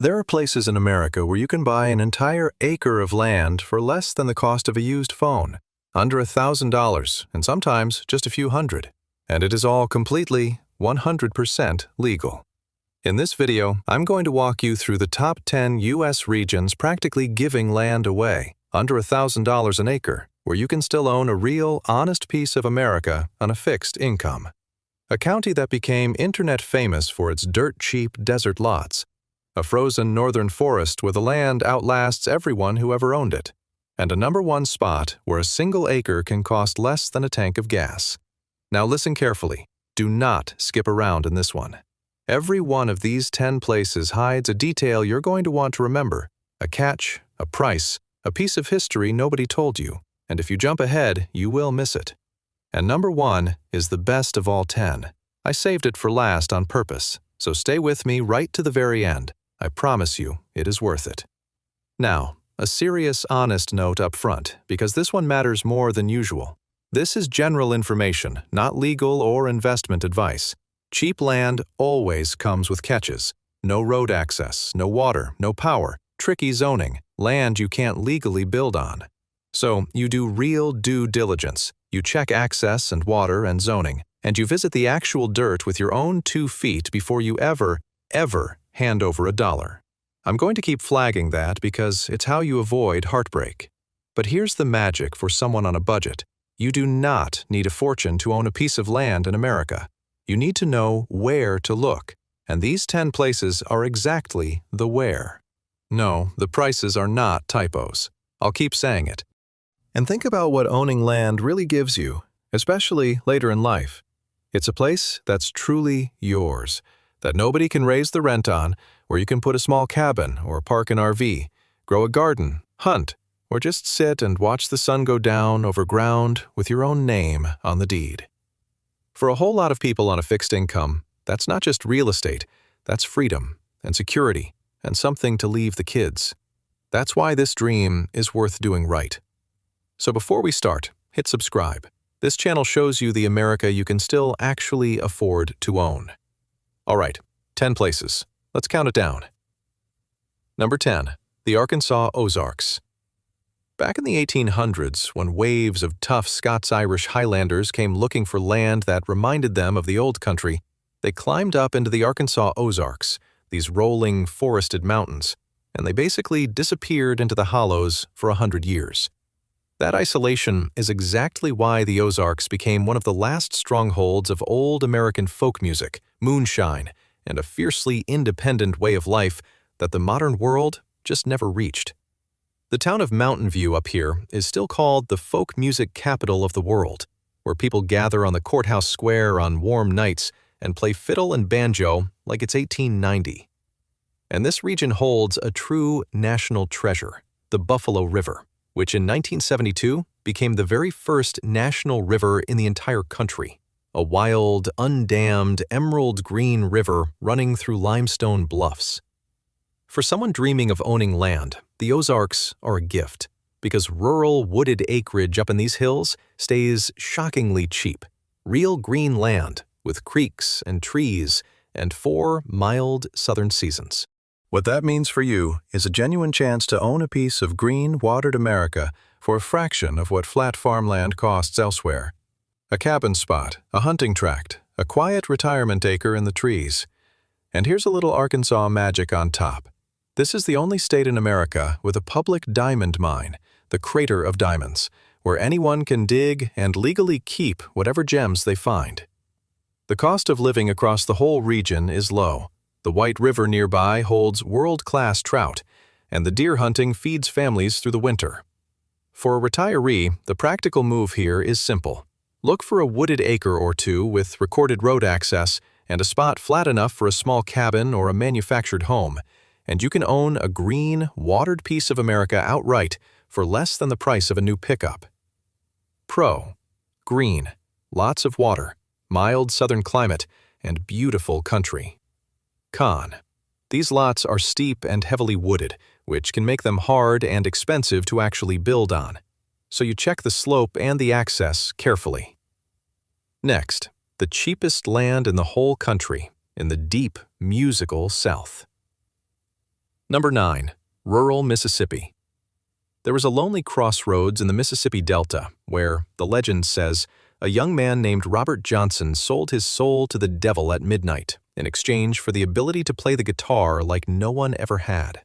There are places in America where you can buy an entire acre of land for less than the cost of a used phone, under $1,000, and sometimes just a few hundred. And it is all completely, 100% legal. In this video, I'm going to walk you through the top 10 U.S. regions practically giving land away, under $1,000 an acre, where you can still own a real, honest piece of America on a fixed income. A county that became internet famous for its dirt-cheap desert lots. A frozen northern forest where the land outlasts everyone who ever owned it. And a #1 spot where a single acre can cost less than a tank of gas. Now listen carefully. Do not skip around in this one. Every one of these 10 places hides a detail you're going to want to remember, a catch, a price, a piece of history nobody told you, and if you jump ahead, you will miss it. And #1 is the best of all 10. I saved it for last on purpose, so stay with me right to the very end. I promise you, it is worth it. Now, a serious, honest note up front, because this one matters more than usual. This is general information, not legal or investment advice. Cheap land always comes with catches. No road access, no water, no power, tricky zoning, land you can't legally build on. So, you do real due diligence. You check access and water and zoning, and you visit the actual dirt with your own 2 feet before you ever hand over a dollar. I'm going to keep flagging that because it's how you avoid heartbreak. But here's the magic for someone on a budget. You do not need a fortune to own a piece of land in America. You need to know where to look, and these 10 places are exactly the where. No, the prices are not typos. I'll keep saying it. And think about what owning land really gives you, especially later in life. It's a place that's truly yours, that nobody can raise the rent on, where you can put a small cabin or park an RV, grow a garden, hunt, or just sit and watch the sun go down over ground with your own name on the deed. For a whole lot of people on a fixed income, that's not just real estate, that's freedom and security and something to leave the kids. That's why this dream is worth doing right. So before we start, hit subscribe. This channel shows you the America you can still actually afford to own. All right, 10 places. Let's count it down. Number 10, the Arkansas Ozarks. Back in the 1800s, when waves of tough Scots-Irish Highlanders came looking for land that reminded them of the old country, they climbed up into the Arkansas Ozarks, these rolling, forested mountains, and they basically disappeared into the hollows for 100 years. That isolation is exactly why the Ozarks became one of the last strongholds of old American folk music, moonshine, and a fiercely independent way of life that the modern world just never reached. The town of Mountain View up here is still called the folk music capital of the world, where people gather on the courthouse square on warm nights and play fiddle and banjo like it's 1890. And this region holds a true national treasure, the Buffalo River, which in 1972 became the very first national river in the entire country, a wild, undammed, emerald green river running through limestone bluffs. For someone dreaming of owning land, the Ozarks are a gift, because rural, wooded acreage up in these hills stays shockingly cheap. Real green land with creeks and trees and 4 mild southern seasons. What that means for you is a genuine chance to own a piece of green, watered America for a fraction of what flat farmland costs elsewhere. A cabin spot, a hunting tract, a quiet retirement acre in the trees. And here's a little Arkansas magic on top. This is the only state in America with a public diamond mine, the Crater of Diamonds, where anyone can dig and legally keep whatever gems they find. The cost of living across the whole region is low. The White River nearby holds world-class trout, and the deer hunting feeds families through the winter. For a retiree, the practical move here is simple. Look for a wooded acre or 2 with recorded road access and a spot flat enough for a small cabin or a manufactured home, and you can own a green, watered piece of America outright for less than the price of a new pickup. Pro: green, lots of water, mild southern climate, and beautiful country. Con: these lots are steep and heavily wooded, which can make them hard and expensive to actually build on. So you check the slope and the access carefully. Next, the cheapest land in the whole country, in the deep, musical South. Number 9. Rural Mississippi. There was a lonely crossroads in the Mississippi Delta where, the legend says, a young man named Robert Johnson sold his soul to the devil at midnight in exchange for the ability to play the guitar like no one ever had.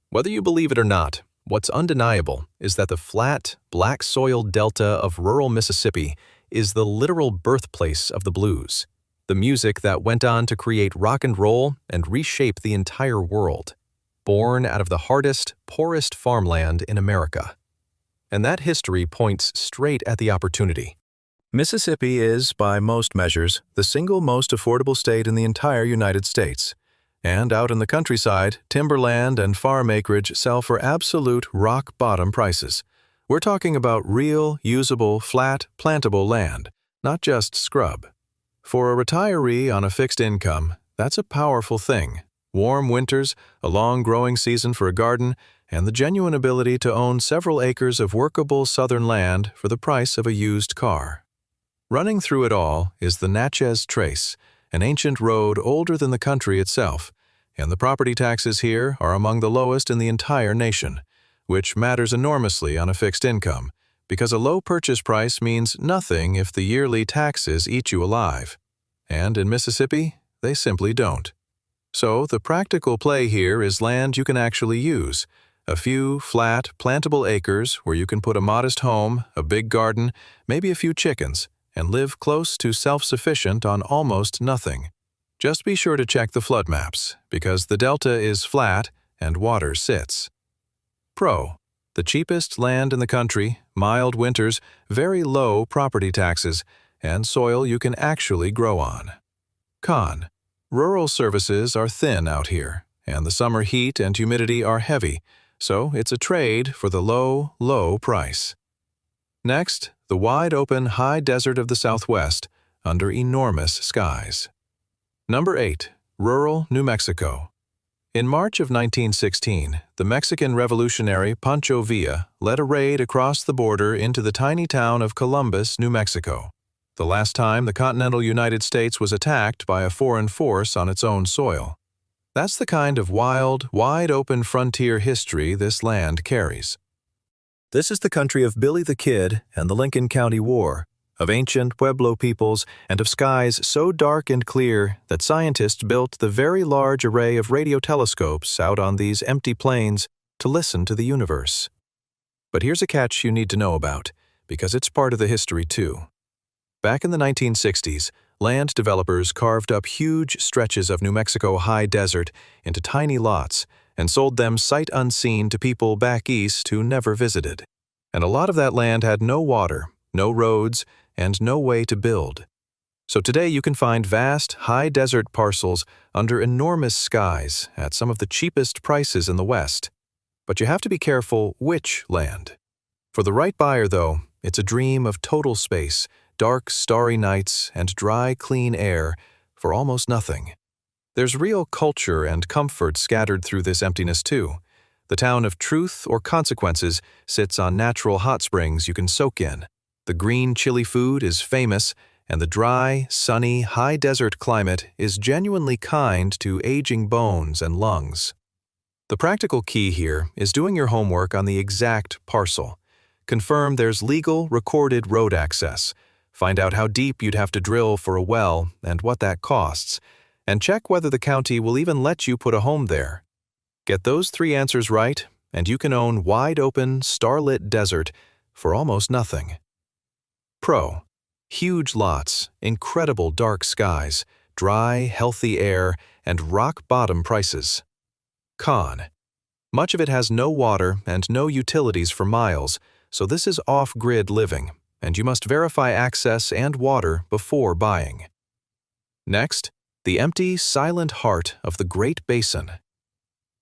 Whether you believe it or not, what's undeniable is that the flat, black-soil delta of rural Mississippi is the literal birthplace of the blues, the music that went on to create rock and roll and reshape the entire world, born out of the hardest, poorest farmland in America. And that history points straight at the opportunity. Mississippi is, by most measures, the single most affordable state in the entire United States. And out in the countryside, timberland and farm acreage sell for absolute rock-bottom prices. We're talking about real, usable, flat, plantable land, not just scrub. For a retiree on a fixed income, that's a powerful thing. Warm winters, a long growing season for a garden, and the genuine ability to own several acres of workable southern land for the price of a used car. Running through it all is the Natchez Trace, an ancient road older than the country itself, and the property taxes here are among the lowest in the entire nation, which matters enormously on a fixed income, because a low purchase price means nothing if the yearly taxes eat you alive. And in Mississippi, they simply don't. So the practical play here is land you can actually use, a few flat, plantable acres where you can put a modest home, a big garden, maybe a few chickens, and live close to self-sufficient on almost nothing. Just be sure to check the flood maps, because the delta is flat and water sits. Pro: the cheapest land in the country, mild winters, very low property taxes, and soil you can actually grow on. Con: rural services are thin out here, and the summer heat and humidity are heavy, so it's a trade for the low, low price. Next, the wide-open high desert of the Southwest, under enormous skies. Number 8. Rural New Mexico. In March of 1916, the Mexican revolutionary Pancho Villa led a raid across the border into the tiny town of Columbus, New Mexico, the last time the continental United States was attacked by a foreign force on its own soil. That's the kind of wild, wide-open frontier history this land carries. This is the country of Billy the Kid and the Lincoln County War, of ancient Pueblo peoples, and of skies so dark and clear that scientists built the very large array of radio telescopes out on these empty plains to listen to the universe. But here's a catch you need to know about, because it's part of the history too. Back in the 1960s, land developers carved up huge stretches of New Mexico high desert into tiny lots and sold them sight unseen to people back east who never visited. And a lot of that land had no water, no roads, and no way to build. So today you can find vast, high desert parcels under enormous skies at some of the cheapest prices in the West. But you have to be careful which land. For the right buyer, though, it's a dream of total space, dark, starry nights, and dry, clean air for almost nothing. There's real culture and comfort scattered through this emptiness, too. The town of Truth or Consequences sits on natural hot springs you can soak in. The green, chili food is famous, and the dry, sunny, high desert climate is genuinely kind to aging bones and lungs. The practical key here is doing your homework on the exact parcel. Confirm there's legal, recorded road access. Find out how deep you'd have to drill for a well and what that costs, and check whether the county will even let you put a home there. Get those 3 answers right, and you can own wide-open, starlit desert for almost nothing. Pro: huge lots, incredible dark skies, dry, healthy air, and rock-bottom prices. Con: much of it has no water and no utilities for miles, so this is off-grid living, and you must verify access and water before buying. Next, the empty, silent heart of the Great Basin.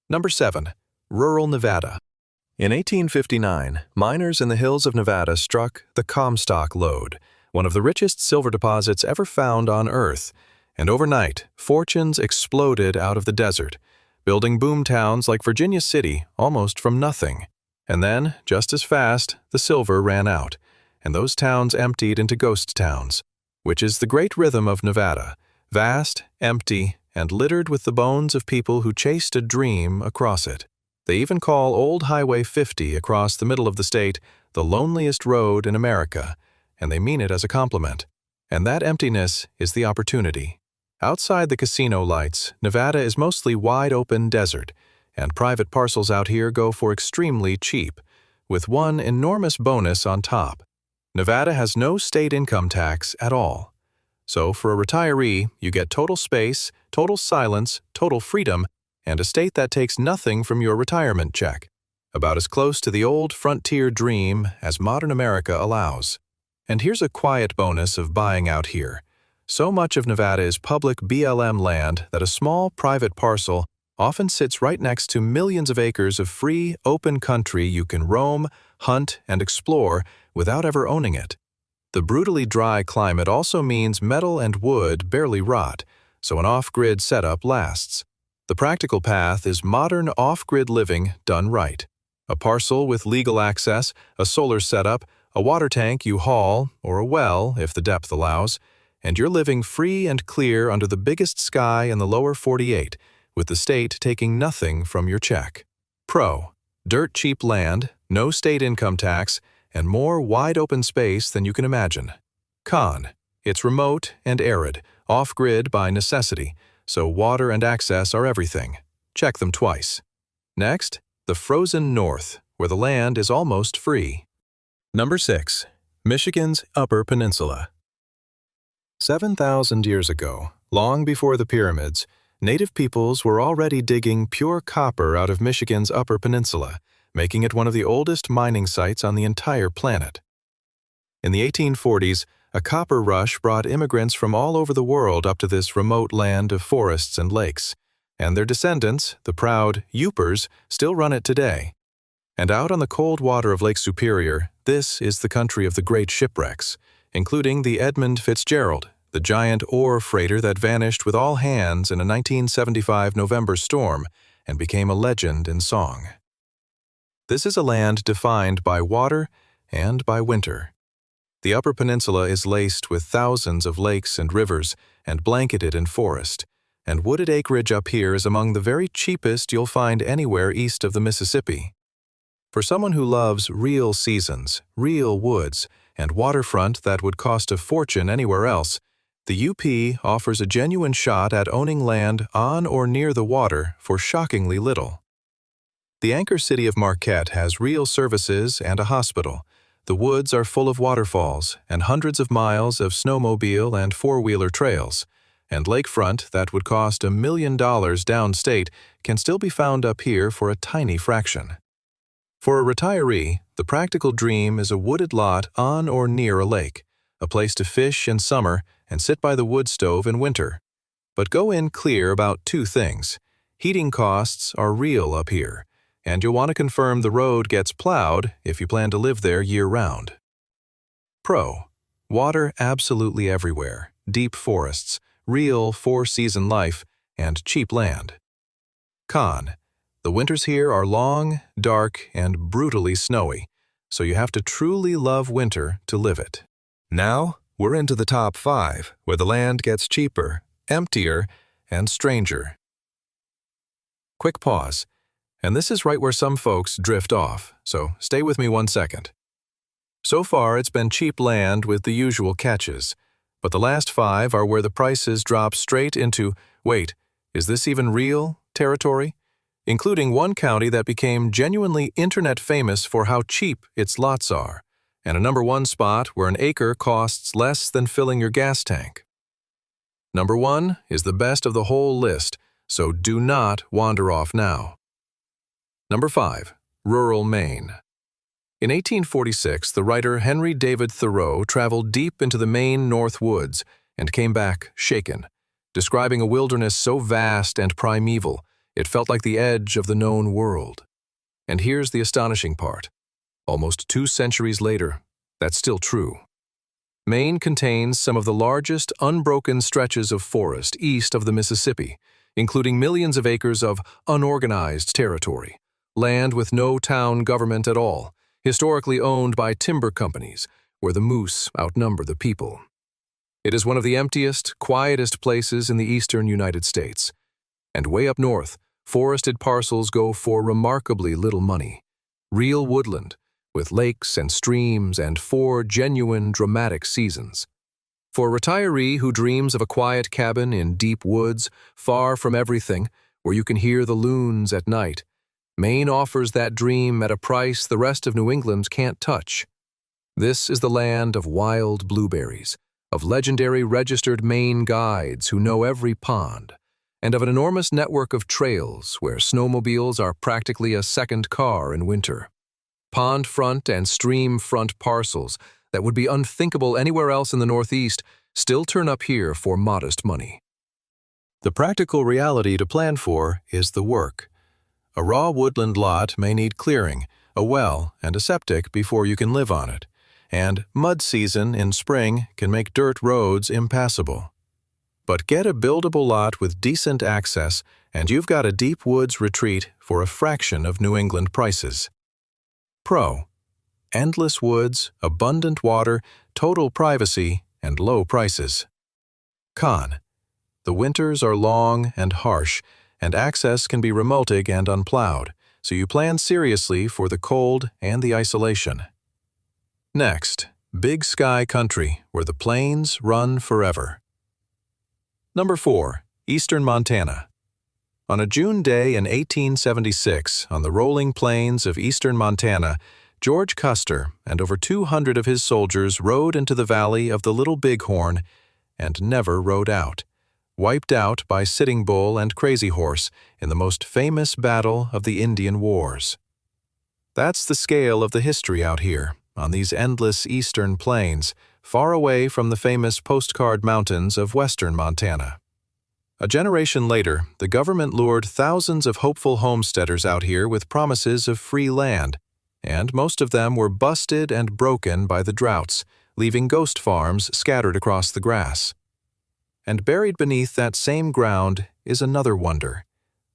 Number 7. Rural Nevada. In 1859, miners in the hills of Nevada struck the Comstock Lode, one of the richest silver deposits ever found on Earth, and overnight, fortunes exploded out of the desert, building boom towns like Virginia City almost from nothing. And then, just as fast, the silver ran out, and those towns emptied into ghost towns, which is the great rhythm of Nevada: vast, empty, and littered with the bones of people who chased a dream across it. They even call Old Highway 50 across the middle of the state the loneliest road in America, and they mean it as a compliment. And that emptiness is the opportunity. Outside the casino lights, Nevada is mostly wide-open desert, and private parcels out here go for extremely cheap, with one enormous bonus on top. Nevada has no state income tax at all. So for a retiree, you get total space, total silence, total freedom, and a state that takes nothing from your retirement check. About as close to the old frontier dream as modern America allows. And here's a quiet bonus of buying out here. So much of Nevada is public BLM land that a small private parcel often sits right next to millions of acres of free, open country you can roam, hunt, and explore without ever owning it. The brutally dry climate also means metal and wood barely rot, so an off-grid setup lasts. The practical path is modern off-grid living done right. A parcel with legal access, a solar setup, a water tank you haul, or a well if the depth allows, and you're living free and clear under the biggest sky in the lower 48, with the state taking nothing from your check. Pro: dirt cheap land, no state income tax, and more wide-open space than you can imagine. Con: it's remote and arid, off-grid by necessity, so water and access are everything. Check them twice. Next, the frozen north, where the land is almost free. Number 6. Michigan's Upper Peninsula. 7,000 years ago, long before the pyramids, native peoples were already digging pure copper out of Michigan's Upper Peninsula, making it one of the oldest mining sites on the entire planet. In the 1840s, a copper rush brought immigrants from all over the world up to this remote land of forests and lakes, and their descendants, the proud Yoopers, still run it today. And out on the cold water of Lake Superior, this is the country of the great shipwrecks, including the Edmund Fitzgerald, the giant ore freighter that vanished with all hands in a 1975 November storm and became a legend in song. This is a land defined by water and by winter. The Upper Peninsula is laced with thousands of lakes and rivers and blanketed in forest, and wooded acreage up here is among the very cheapest you'll find anywhere east of the Mississippi. For someone who loves real seasons, real woods, and waterfront that would cost a fortune anywhere else, the UP offers a genuine shot at owning land on or near the water for shockingly little. The anchor city of Marquette has real services and a hospital. The woods are full of waterfalls and hundreds of miles of snowmobile and four-wheeler trails, and lakefront that would cost $1 million downstate can still be found up here for a tiny fraction. For a retiree, the practical dream is a wooded lot on or near a lake, a place to fish in summer and sit by the wood stove in winter. But go in clear about two things. Heating costs are real up here, and you'll want to confirm the road gets plowed if you plan to live there year-round. Pro: water absolutely everywhere, deep forests, real four-season life, and cheap land. Con: the winters here are long, dark, and brutally snowy, so you have to truly love winter to live it. Now, we're into the top 5, where the land gets cheaper, emptier, and stranger. Quick pause, and this is right where some folks drift off, so stay with me 1 second. So far, it's been cheap land with the usual catches, but the last 5 are where the prices drop straight into, wait, is this even real territory? Including one county that became genuinely internet famous for how cheap its lots are, and a number 1 spot where an acre costs less than filling your gas tank. Number 1 is the best of the whole list, so do not wander off now. Number 5. Rural Maine. In 1846, the writer Henry David Thoreau traveled deep into the Maine North Woods and came back shaken, describing a wilderness so vast and primeval it felt like the edge of the known world. And here's the astonishing part. Almost 2 centuries later, that's still true. Maine contains some of the largest unbroken stretches of forest east of the Mississippi, including millions of acres of unorganized territory, land with no town government at all, historically owned by timber companies, where the moose outnumber the people. It is one of the emptiest, quietest places in the eastern United States. And way up north, forested parcels go for remarkably little money. Real woodland, with lakes and streams and 4 genuine, dramatic seasons. For a retiree who dreams of a quiet cabin in deep woods, far from everything, where you can hear the loons at night, Maine offers that dream at a price the rest of New England can't touch. This is the land of wild blueberries, of legendary registered Maine guides who know every pond, and of an enormous network of trails where snowmobiles are practically a second car in winter. Pond front and stream front parcels that would be unthinkable anywhere else in the Northeast still turn up here for modest money. The practical reality to plan for is the work. A raw woodland lot may need clearing, a well, and a septic before you can live on it, and mud season in spring can make dirt roads impassable. But get a buildable lot with decent access, and you've got a deep woods retreat for a fraction of New England prices. Pro: endless woods, abundant water, total privacy, and low prices. Con: the winters are long and harsh, and access can be remote and unplowed, so you plan seriously for the cold and the isolation. Next, big sky country where the plains run forever. Number 4. Eastern Montana. On a June day in 1876, on the rolling plains of eastern Montana, George Custer and over 200 of his soldiers rode into the valley of the Little Bighorn and never rode out, wiped out by Sitting Bull and Crazy Horse in the most famous battle of the Indian Wars. That's the scale of the history out here, on these endless eastern plains, far away from the famous postcard mountains of western Montana. A generation later, the government lured thousands of hopeful homesteaders out here with promises of free land, and most of them were busted and broken by the droughts, leaving ghost farms scattered across the grass. And buried beneath that same ground is another wonder.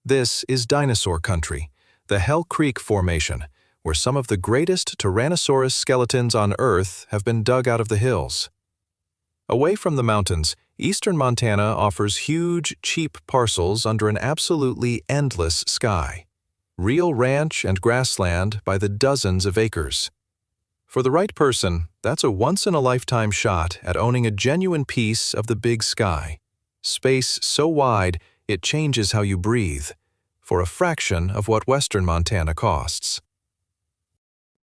This is dinosaur country, the Hell Creek Formation, where some of the greatest Tyrannosaurus skeletons on Earth have been dug out of the hills. Away from the mountains, eastern Montana offers huge, cheap parcels under an absolutely endless sky. Real ranch and grassland by the dozens of acres. For the right person, that's a once-in-a-lifetime shot at owning a genuine piece of the big sky. Space so wide, it changes how you breathe, for a fraction of what western Montana costs.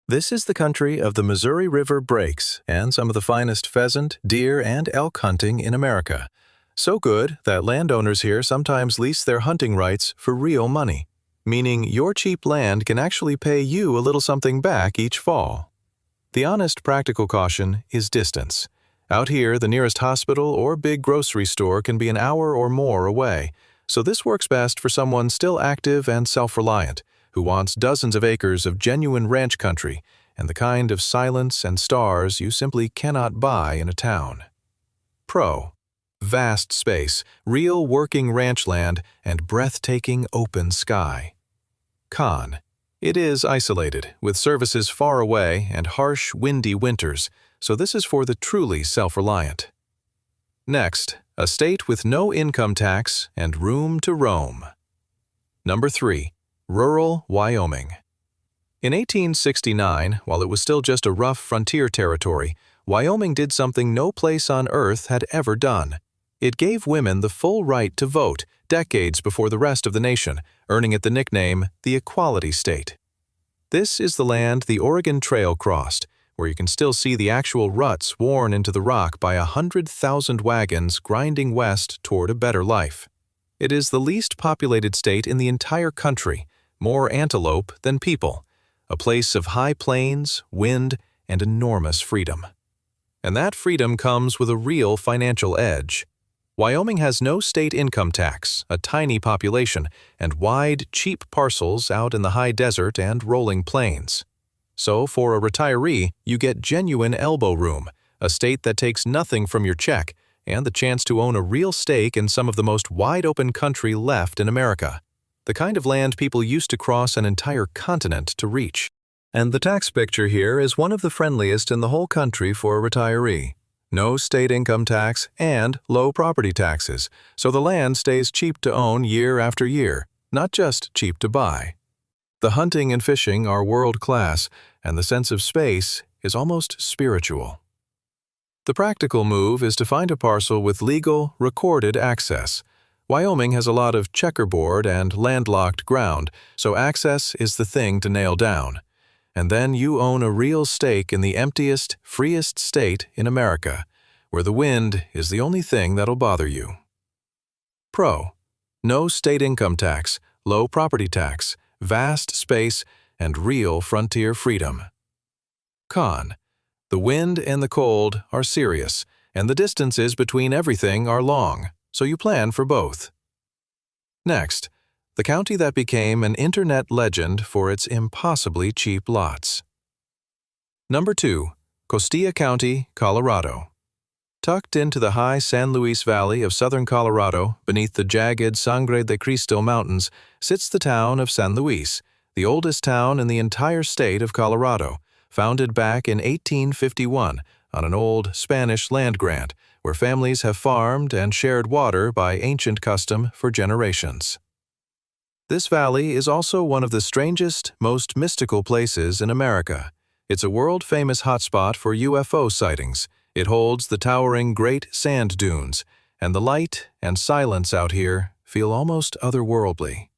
This is the country of the Missouri River breaks and some of the finest pheasant, deer, and elk hunting in America. So good that landowners here sometimes lease their hunting rights for real money, meaning your cheap land can actually pay you a little something back each fall. The honest practical caution is distance. Out here, the nearest hospital or big grocery store can be an hour or more away, so this works best for someone still active and self-reliant, who wants dozens of acres of genuine ranch country and the kind of silence and stars you simply cannot buy in a town. Pro: vast space, real working ranch land, and breathtaking open sky. Con: it is isolated, with services far away and harsh, windy winters, so this is for the truly self-reliant. Next, a state with no income tax and room to roam. Number 3. Rural Wyoming. In 1869, while it was still just a rough frontier territory, Wyoming did something no place on Earth had ever done. It gave women the full right to vote, decades before the rest of the nation, earning it the nickname the Equality State. This is the land the Oregon Trail crossed, where you can still see the actual ruts worn into the rock by 100,000 wagons grinding west toward a better life. It is the least populated state in the entire country, more antelope than people, a place of high plains, wind, and enormous freedom. And that freedom comes with a real financial edge. Wyoming has no state income tax, a tiny population, and wide, cheap parcels out in the high desert and rolling plains. So for a retiree, you get genuine elbow room, a state that takes nothing from your check, and the chance to own a real stake in some of the most wide-open country left in America, the kind of land people used to cross an entire continent to reach. And the tax picture here is one of the friendliest in the whole country for a retiree. no state income tax, and low property taxes, so the land stays cheap to own year after year, not just cheap to buy. The hunting and fishing are world-class, and the sense of space is almost spiritual. The practical move is to find a parcel with legal, recorded access. Wyoming has a lot of checkerboard and landlocked ground, so access is the thing to nail down. And then you own a real stake in the emptiest, freest state in America, where the wind is the only thing that'll bother you. Pro: no state income tax, low property tax, vast space, and real frontier freedom. Con: the wind and the cold are serious, and the distances between everything are long, so you plan for both. Next, the county that became an internet legend for its impossibly cheap lots. Number 2, Costilla County, Colorado. Tucked into the high San Luis Valley of southern Colorado, beneath the jagged Sangre de Cristo Mountains, sits the town of San Luis, the oldest town in the entire state of Colorado, founded back in 1851 on an old Spanish land grant, where families have farmed and shared water by ancient custom for generations. This valley is also one of the strangest, most mystical places in America. It's a world-famous hotspot for UFO sightings. It holds the towering Great Sand Dunes, and the light and silence out here feel almost otherworldly.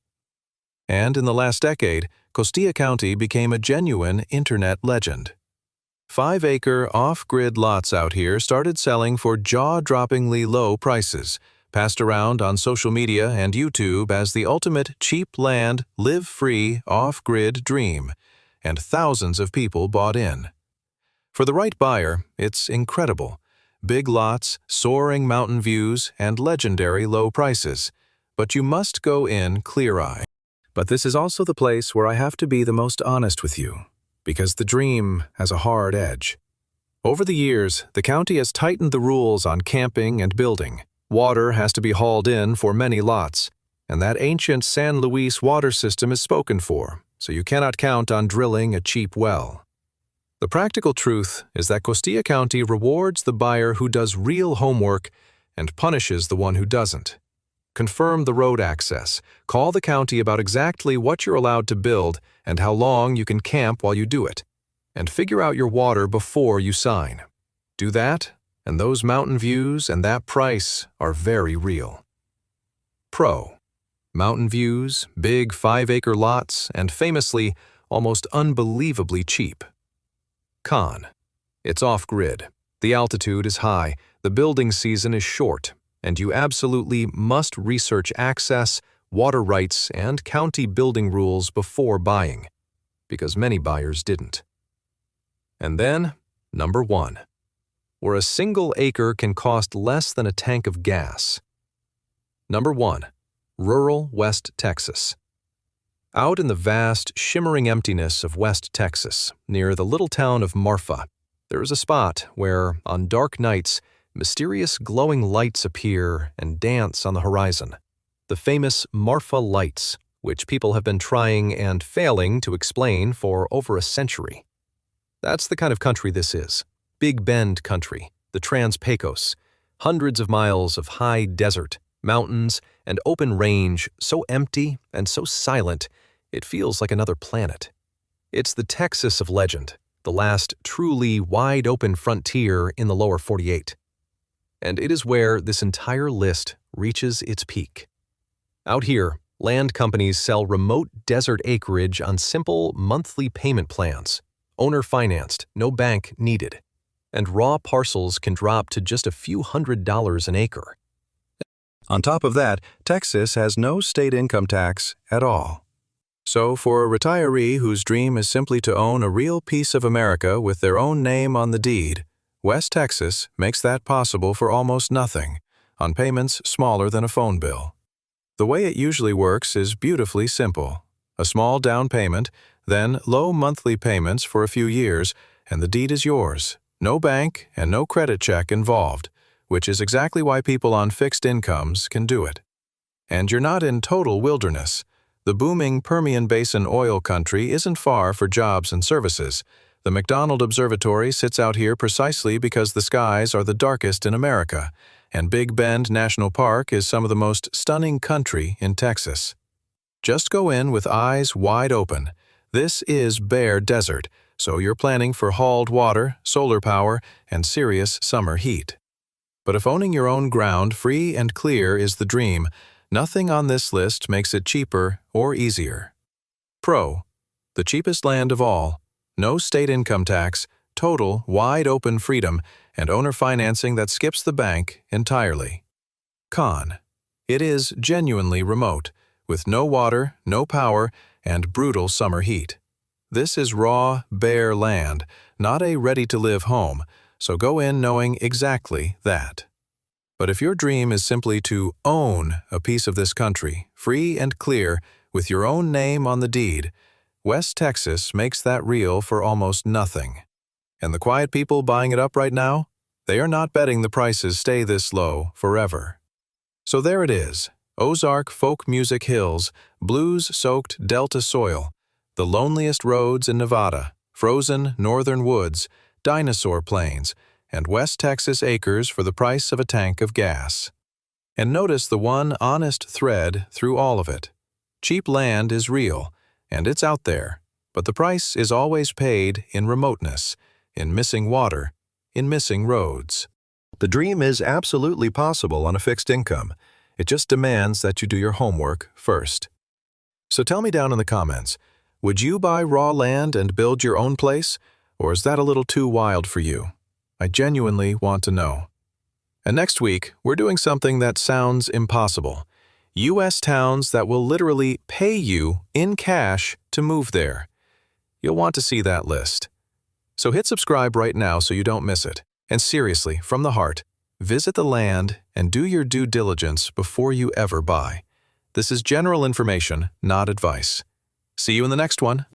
And in the last decade, Costilla County became a genuine internet legend. 5-acre off-grid lots out here started selling for jaw-droppingly low prices, passed around on social media and YouTube as the ultimate cheap land, live-free, off-grid dream, and thousands of people bought in. For the right buyer, it's incredible. Big lots, soaring mountain views, and legendary low prices. But you must go in clear-eyed. But this is also the place where I have to be the most honest with you, because the dream has a hard edge. Over the years, the county has tightened the rules on camping and building. Water has to be hauled in for many lots, and that ancient San Luis water system is spoken for, so you cannot count on drilling a cheap well. The practical truth is that Costilla County rewards the buyer who does real homework and punishes the one who doesn't. Confirm the road access, call the county about exactly what you're allowed to build and how long you can camp while you do it, and figure out your water before you sign. Do that, and those mountain views and that price are very real. Pro: mountain views, big 5-acre lots, and famously, almost unbelievably cheap. Con: it's off-grid. The altitude is high, the building season is short, and you absolutely must research access, water rights, and county building rules before buying, because many buyers didn't. And then, number 1, where a single acre can cost less than a tank of gas. Number 1, rural West Texas. Out in the vast, shimmering emptiness of West Texas, near the little town of Marfa, there is a spot where, on dark nights, mysterious glowing lights appear and dance on the horizon. The famous Marfa lights, which people have been trying and failing to explain for over a century. That's the kind of country this is. Big Bend country, the Trans-Pecos. Hundreds of miles of high desert, mountains, and open range, so empty and so silent, it feels like another planet. It's the Texas of legend, the last truly wide-open frontier in the lower 48. And it is where this entire list reaches its peak. Out here, land companies sell remote desert acreage on simple monthly payment plans, owner-financed, no bank needed, and raw parcels can drop to just a few $100s an acre. On top of that, Texas has no state income tax at all. So for a retiree whose dream is simply to own a real piece of America with their own name on the deed, West Texas makes that possible for almost nothing, on payments smaller than a phone bill. The way it usually works is beautifully simple. A small down payment, then low monthly payments for a few years, and the deed is yours. No bank and no credit check involved, which is exactly why people on fixed incomes can do it. And you're not in total wilderness. The booming Permian Basin oil country isn't far for jobs and services, The McDonald Observatory sits out here precisely because the skies are the darkest in America, and Big Bend National Park is some of the most stunning country in Texas. Just go in with eyes wide open. This is bare desert, so you're planning for hauled water, solar power, and serious summer heat. But if owning your own ground free and clear is the dream, nothing on this list makes it cheaper or easier. Pro: the cheapest land of all, no state income tax, total wide-open freedom, and owner financing that skips the bank entirely. Con: it is genuinely remote, with no water, no power, and brutal summer heat. This is raw, bare land, not a ready-to-live home, so go in knowing exactly that. But if your dream is simply to own a piece of this country, free and clear, with your own name on the deed, West Texas makes that real for almost nothing. And the quiet people buying it up right now, they are not betting the prices stay this low forever. So there it is, Ozark folk music hills, blues-soaked delta soil, the loneliest roads in Nevada, frozen northern woods, dinosaur plains, and West Texas acres for the price of a tank of gas. And notice the one honest thread through all of it. Cheap land is real, and it's out there, but the price is always paid in remoteness, in missing water, in missing roads. The dream is absolutely possible on a fixed income. It just demands that you do your homework first. So tell me down in the comments, would you buy raw land and build your own place, or is that a little too wild for you? I genuinely want to know. And next week, we're doing something that sounds impossible. U.S. towns that will literally pay you in cash to move there. You'll want to see that list. So hit subscribe right now so you don't miss it. And seriously, from the heart, visit the land and do your due diligence before you ever buy. This is general information, not advice. See you in the next one.